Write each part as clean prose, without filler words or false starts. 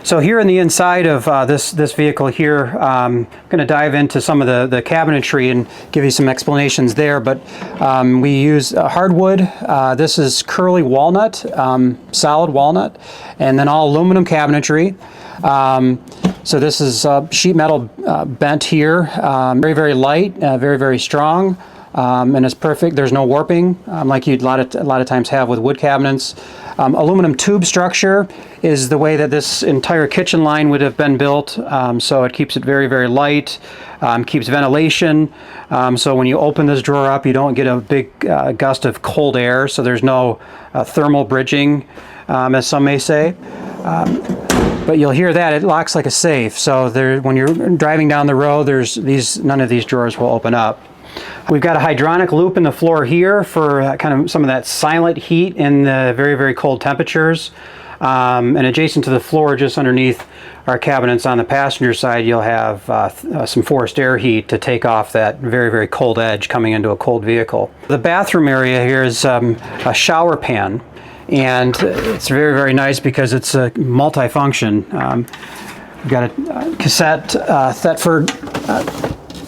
So here in the inside of this vehicle here, I'm going to dive into some of the cabinetry and give you some explanations there. But we use hardwood. This is curly walnut, solid walnut, and then all aluminum cabinetry. So this is sheet metal bent here, very, very light, very, very strong, and it's perfect. There's no warping like you'd a lot of times have with wood cabinets. Aluminum tube structure is the way that this entire kitchen line would have been built, so it keeps it very, very light, keeps ventilation, so when you open this drawer up you don't get a big gust of cold air, so there's no thermal bridging, as some may say. But you'll hear that it locks like a safe, so when you're driving down the road, none of these drawers will open up. We've got a hydronic loop in the floor here for kind of some of that silent heat in the very, very cold temperatures. And adjacent to the floor, just underneath our cabinets on the passenger side, you'll have some forced air heat to take off that very, very cold edge coming into a cold vehicle. The bathroom area here is a shower pan. And it's very, very nice because it's a multi-function. We've got a cassette Thetford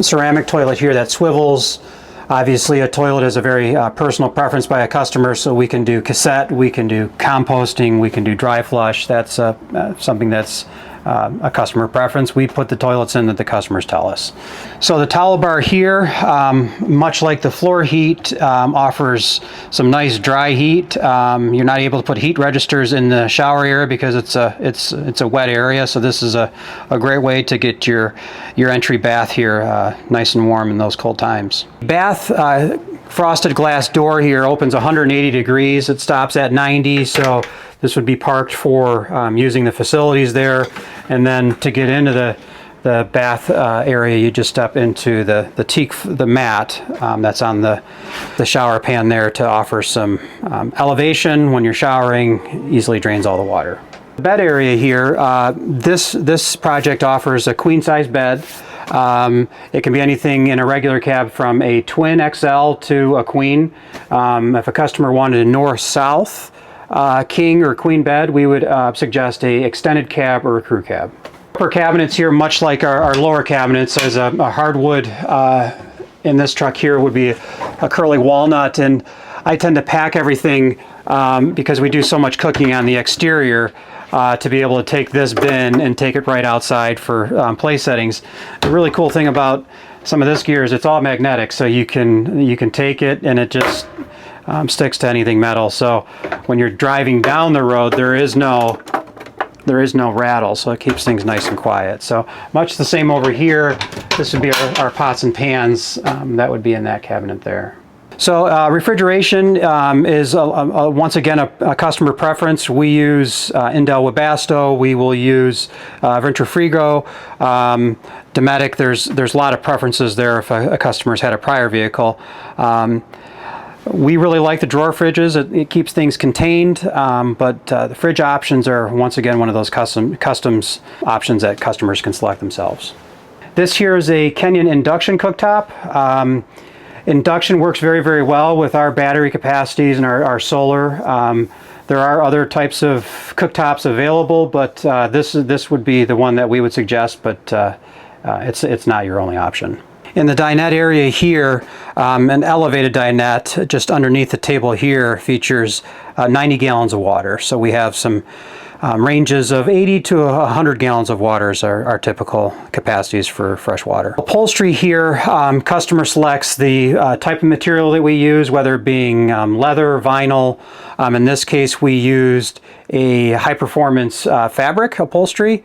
ceramic toilet here that swivels. Obviously a toilet is a very personal preference by a customer, so we can do cassette, we can do composting, we can do dry flush. That's something that's a customer preference. We put the toilets in that the customers tell us. So the towel bar here, much like the floor heat, offers some nice dry heat. You're not able to put heat registers in the shower area because it's a wet area, so this is a great way to get your entry bath here nice and warm in those cold times. Bath frosted glass door here opens 180 degrees. It stops at 90, so this would be parked for using the facilities there. And then to get into the bath area, you just step into the teak, the mat that's on the shower pan there to offer some elevation when you're showering, easily drains all the water. The bed area here, this project offers a queen size bed. It can be anything in a regular cab from a twin XL to a queen. If a customer wanted a north-south king or queen bed, we would suggest a extended cab or a crew cab. Upper cabinets here, much like our lower cabinets, as a hardwood in this truck here would be a curly walnut, and I tend to pack everything because we do so much cooking on the exterior to be able to take this bin and take it right outside for place settings. The really cool thing about some of this gear is it's all magnetic, so you can take it and it just sticks to anything metal. So when you're driving down the road, there is no rattle, so it keeps things nice and quiet. So much the same over here. This would be our pots and pans that would be in that cabinet there. So refrigeration is once again a customer preference. We use Indel Webasto. We will use Ventrafrigo, Dometic. There's a lot of preferences there if a customer's had a prior vehicle. We really like the drawer fridges. It keeps things contained, but the fridge options are once again one of those customs options that customers can select themselves. This here is a Kenyon induction cooktop. Induction works very, very well with our battery capacities and our solar. There are other types of cooktops available, but this would be the one that we would suggest, but it's not your only option. In the dinette area here, an elevated dinette just underneath the table here features 90 gallons of water. So we have some ranges of 80 to 100 gallons of water is our typical capacities for fresh water. Upholstery here, customer selects the type of material that we use, whether it being leather, vinyl. In this case, we used a high-performance fabric upholstery.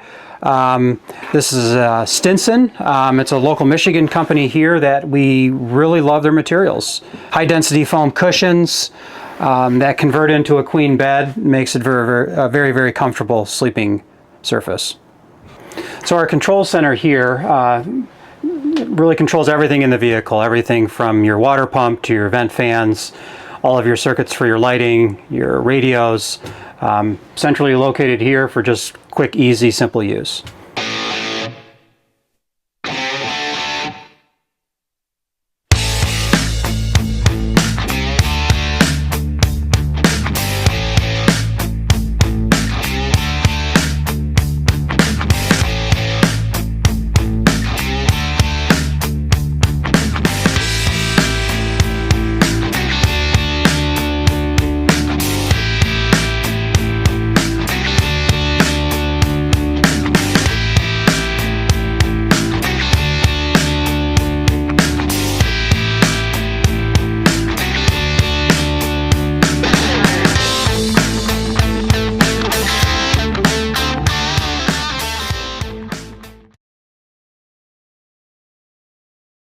This is Stinson. It's a local Michigan company here that we really love their materials. High-density foam cushions that convert into a queen bed, makes it very, very comfortable sleeping surface. So our control center here really controls everything in the vehicle, everything from your water pump to your vent fans, all of your circuits for your lighting, your radios, centrally located here for just quick, easy, simple use.